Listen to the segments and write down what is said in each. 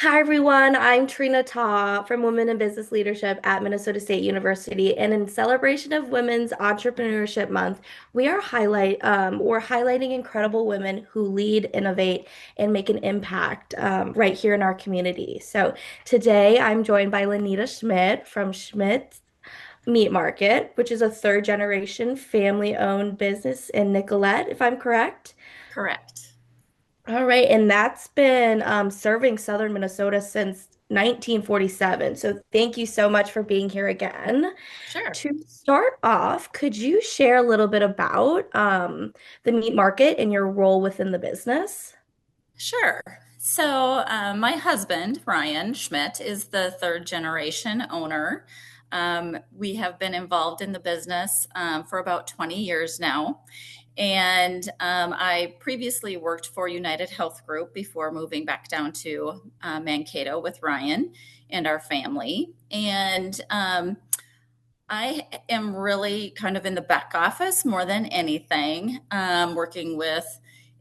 Hi everyone, I'm Trina Ta from Women in Business Leadership at Minnesota State University, and in celebration of Women's Entrepreneurship Month, we're highlighting incredible women who lead, innovate, and make an impact right here in our community. So today I'm joined by Lynnita Schmidt from Schmidt Meat Market, which is a third generation family-owned business in Nicollet, if I'm correct. Correct. All right, and that's been serving Southern Minnesota since 1947. So thank you so much for being here again. Sure. To start off, could you share a little bit about the meat market and your role within the business? Sure. My husband, Ryan Schmidt, is the third generation owner. We have been involved in the business for about 20 years now. I previously worked for United Health Group before moving back down to Mankato with Ryan and our family. I am really kind of in the back office more than anything, working with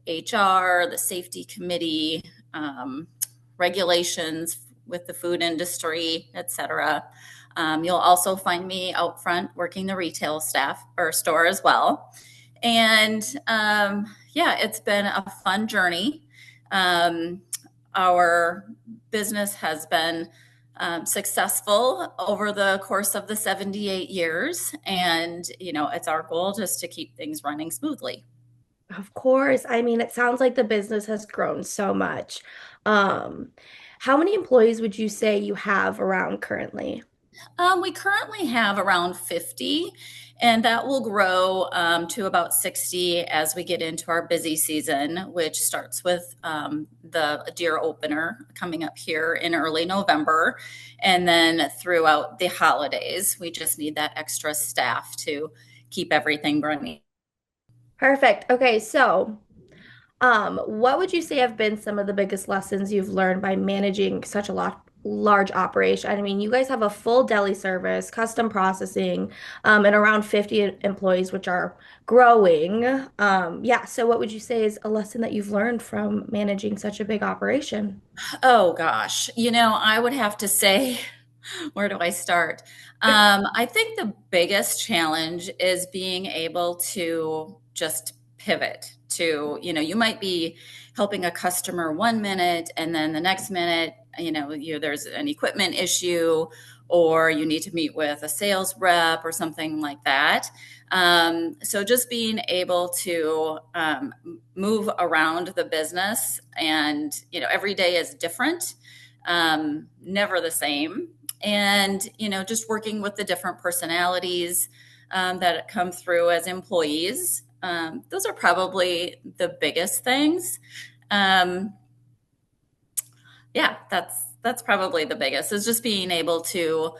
HR, the safety committee, regulations with the food industry, et cetera. You'll also find me out front working the retail staff or store as well. Yeah, it's been a fun journey. Our business has been successful over the course of the 78 years. It's our goal just to keep things running smoothly. Of course. I mean, it sounds like the business has grown so much. Um, how many employees would you say you have around currently? We currently have around 50, and that will grow to about 60 as we get into our busy season, which starts with the deer opener coming up here in early November. And then throughout the holidays, we just need that extra staff to keep everything running. Perfect. Okay, so what would you say have been some of the biggest lessons you've learned by managing such a large operation? I mean, you guys have a full deli service, custom processing, and around 50 employees, which are growing. Yeah, so what would you say is a lesson that you've learned from managing such a big operation? Oh gosh, I would have to say, where do I start? I think the biggest challenge is being able to just pivot to, you might be helping a customer 1 minute and then the next minute, there's an equipment issue or you need to meet with a sales rep or something like that. So just being able to move around the business and, every day is different, never the same. Just working with the different personalities that come through as employees. Those are probably the biggest things. Um, yeah, that's probably the biggest is just being able to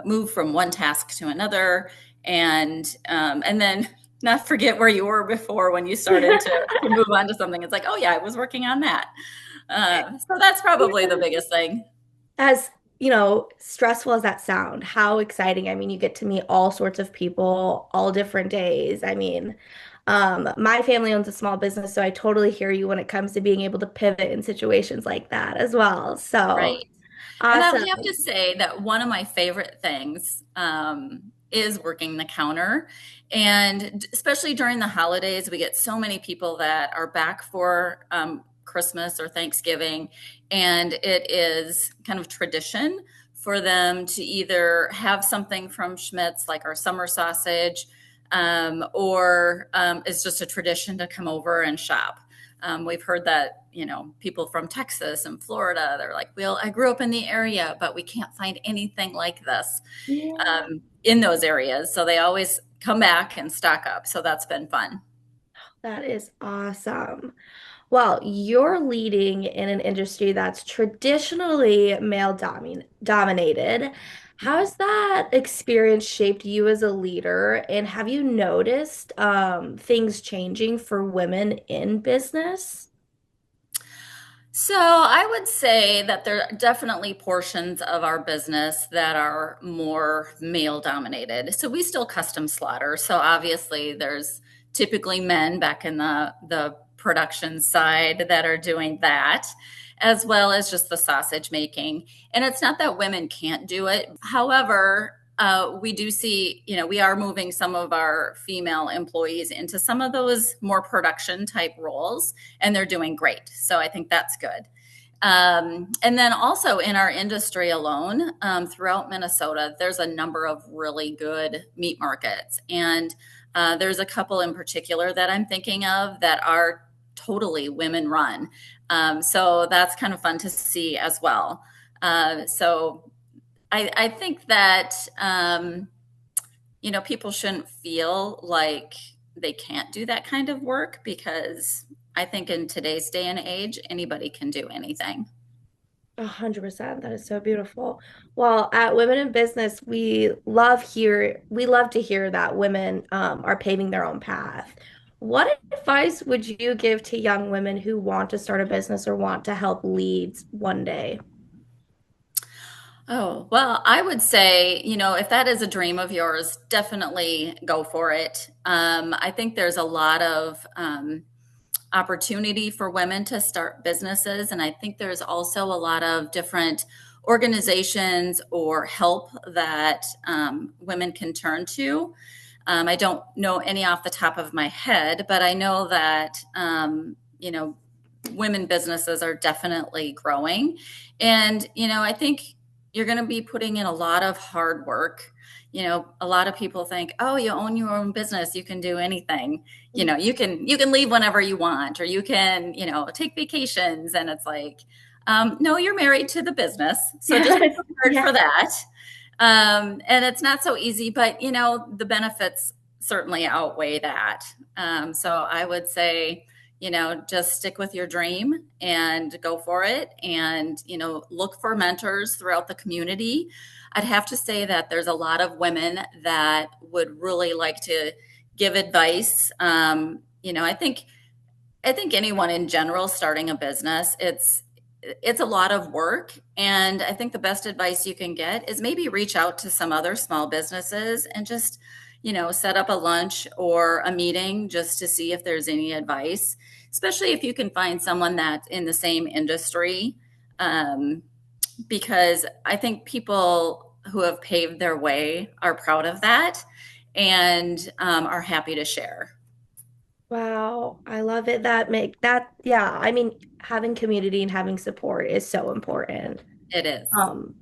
move from one task to another, and then not forget where you were before when you started to move on to something. It's like, oh yeah, I was working on that. So that's probably the biggest thing. As stressful as that sound, how exciting. I mean, you get to meet all sorts of people all different days. I mean, my family owns a small business, so I totally hear you when it comes to being able to pivot in situations like that as well. So Right. And I would have to awesome. say that one of my favorite things is working the counter. And especially during the holidays, we get so many people that are back for Christmas or Thanksgiving. And it is kind of tradition for them to either have something from Schmidt's, like our summer sausage, or it's just a tradition to come over and shop. We've heard that, people from Texas and Florida, they're like, well, I grew up in the area, but we can't find anything like this Yeah. in those areas. So they always come back and stock up. So that's been fun. That is awesome. Well, you're leading in an industry that's traditionally dominated. How has that experience shaped you as a leader? And have you noticed things changing for women in business? So I would say that there are definitely portions of our business that are more male dominated. So we still custom slaughter. So obviously there's typically men back in the production side that are doing that. as well as just the sausage making. And it's not that women can't do it. However, we do see, we are moving some of our female employees into some of those more production type roles, and they're doing great. So I think that's good. And then also in our industry alone, throughout Minnesota, there's a number of really good meat markets. And there's a couple in particular that I'm thinking of that are totally women run. So that's kind of fun to see as well. So I think that, people shouldn't feel like they can't do that kind of work, because I think in today's day and age, anybody can do anything. 100%. That is so beautiful. Well, at Women in Business, we love to hear that women are paving their own path. What advice would you give to young women who want to start a business or want to help lead one day? Oh, well, I would say, if that is a dream of yours, definitely go for it. I think there's a lot of opportunity for women to start businesses. And I think there's also a lot of different organizations or help that women can turn to. I don't know any off the top of my head, but I know that, women businesses are definitely growing. And, I think you're going to be putting in a lot of hard work. A lot of people think, oh, you own your own business, you can do anything. You can leave whenever you want, or you can, take vacations. And it's like, no, you're married to the business. So just be Yes. prepared for Yes. that. And it's not so easy, but the benefits certainly outweigh that. So I would say, just stick with your dream and go for it, and, look for mentors throughout the community. I'd have to say that there's a lot of women that would really like to give advice. I think anyone in general starting a business, it's a lot of work. And I think the best advice you can get is maybe reach out to some other small businesses and just, set up a lunch or a meeting just to see if there's any advice, especially if you can find someone that's in the same industry. Because I think people who have paved their way are proud of that, and are happy to share. Wow, I love it. Yeah, I mean, having community and having support is so important. It is. Um,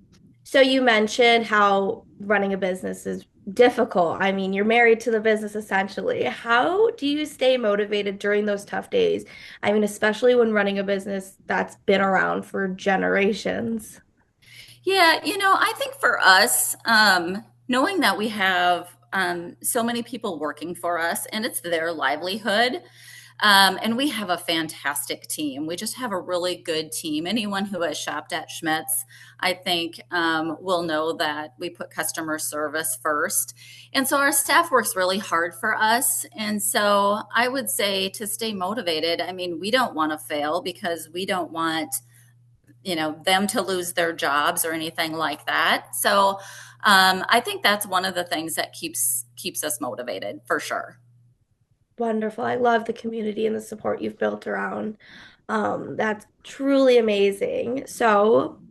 so you mentioned how running a business is difficult. I mean, you're married to the business essentially. How do you stay motivated during those tough days? I mean, especially when running a business that's been around for generations. Yeah, I think for us, knowing that we have so many people working for us and it's their livelihood, and we have a fantastic team. We just have a really good team. Anyone who has shopped at Schmidt's, I think, will know that we put customer service first. And so our staff works really hard for us. And so I would say to stay motivated, I mean, we don't want to fail, because we don't want them to lose their jobs or anything like that. So I think that's one of the things that keeps us motivated for sure. Wonderful. I love the community and the support you've built around. That's truly amazing. So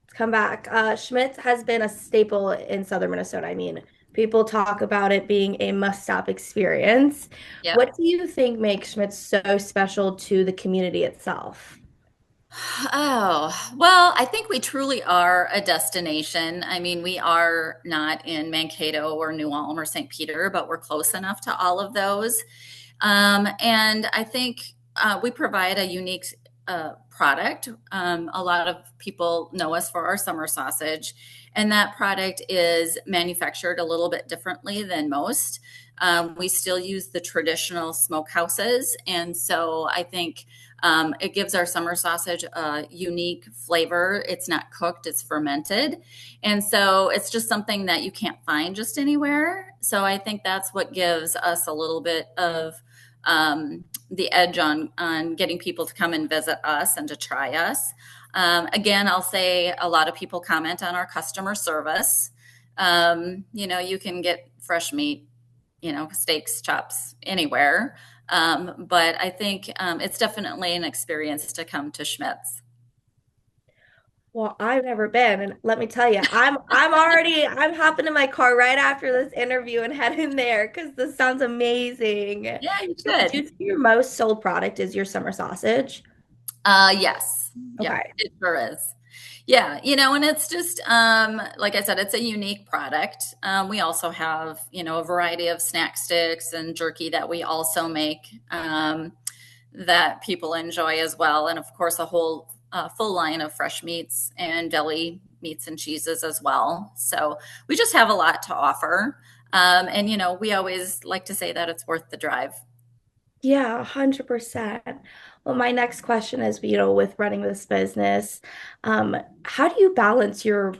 let's come back. Schmidt has been a staple in Southern Minnesota. I mean, people talk about it being a must-stop experience. Yep. What do you think makes Schmidt so special to the community itself? Oh, well, I think we truly are a destination. I mean, we are not in Mankato or New Ulm or St. Peter, but we're close enough to all of those. And I think we provide a unique product. A lot of people know us for our summer sausage, and that product is manufactured a little bit differently than most. We still use the traditional smokehouses, and so I think it gives our summer sausage a unique flavor. It's not cooked, it's fermented. And so it's just something that you can't find just anywhere. So I think that's what gives us a little bit of the edge on getting people to come and visit us and to try us. Again, I'll say a lot of people comment on our customer service. You can get fresh meat, steaks, chops, anywhere. But I think it's definitely an experience to come to Schmidt's. Well, I've never been, and let me tell you, I'm hopping in my car right after this interview and heading there because this sounds amazing. Yeah, you So would should. you say your most sold product is your summer sausage? Yes. Yeah, Okay. it sure is. Yeah, and it's just like I said, it's a unique product. We also have, a variety of snack sticks and jerky that we also make that people enjoy as well, and of course a whole full line of fresh meats and deli meats and cheeses as well. So we just have a lot to offer, and we always like to say that it's worth the drive. Yeah, 100%. Well, my next question is, with running this business, um, how do you balance your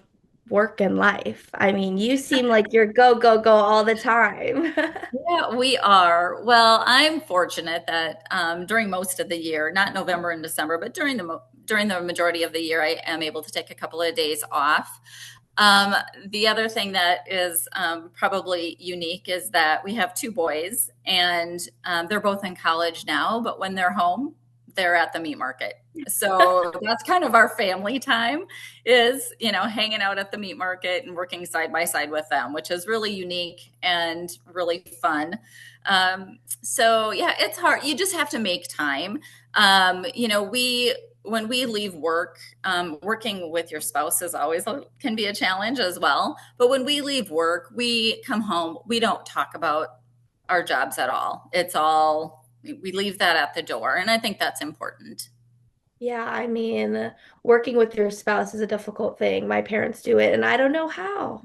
work and life? I mean, you seem like you're go, go, go all the time. Yeah, we are. Well, I'm fortunate that during most of the year, not November and December, but during the majority of the year, I am able to take a couple of days off. Um, the other thing that is probably unique is that we have two boys, and they're both in college now. But when they're home, they're at the meat market. So that's kind of our family time is, hanging out at the meat market and working side by side with them, which is really unique and really fun. So yeah, it's hard. You just have to make time. When we leave work, working with your spouse is always can be a challenge as well. But when we leave work, we come home, we don't talk about our jobs at all. It's all, we leave that at the door. And I think that's important. Yeah, I mean, working with your spouse is a difficult thing. My parents do it, and I don't know how.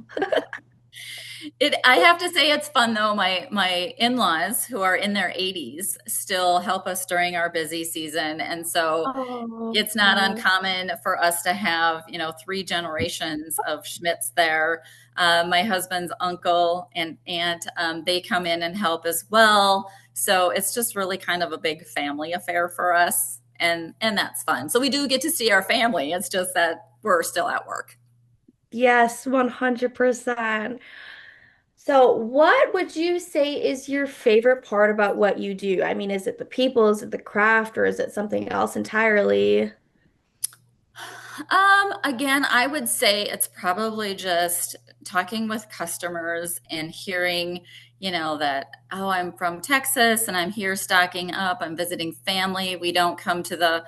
I have to say it's fun though. My in-laws who are in their 80s still help us during our busy season. And so Oh, it's not uncommon for us to have, three generations of Schmidts there. My husband's uncle and aunt, they come in and help as well. So it's just really kind of a big family affair for us. And that's fun. So we do get to see our family. It's just that we're still at work. yes, 100%. So, what would you say is your favorite part about what you do? I mean, is it the people, is it the craft, or is it something else entirely? Again, I would say it's probably just talking with customers and hearing, that, oh, I'm from Texas and I'm here stocking up. I'm visiting family. We don't come to the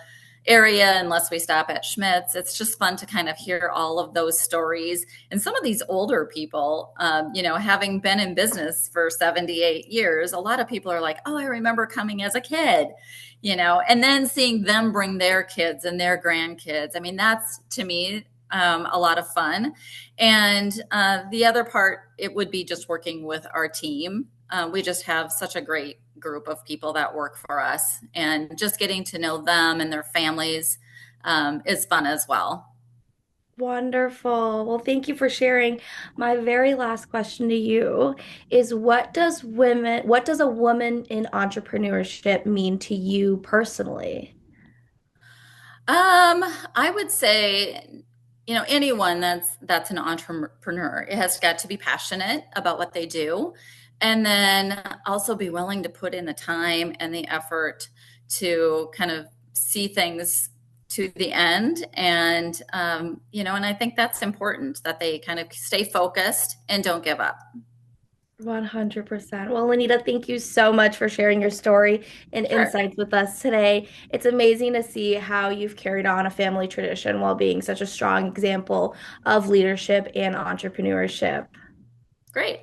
area unless we stop at Schmidt's. It's just fun to kind of hear all of those stories. And some of these older people, having been in business for 78 years, a lot of people are like, oh, I remember coming as a kid, and then seeing them bring their kids and their grandkids. I mean, that's to me a lot of fun. And the other part, it would be just working with our team. We just have such a great group of people that work for us, and just getting to know them and their families is fun as well. Wonderful. Well, thank you for sharing. My very last question to you is what does a woman in entrepreneurship mean to you personally? I would say, anyone that's an entrepreneur, it has got to be passionate about what they do, and then also be willing to put in the time and the effort to kind of see things to the end. And and I think that's important that they kind of stay focused and don't give up. 100%. Well, Lynnita, thank you so much for sharing your story and Sure. insights with us today. It's amazing to see how you've carried on a family tradition while being such a strong example of leadership and entrepreneurship. Great.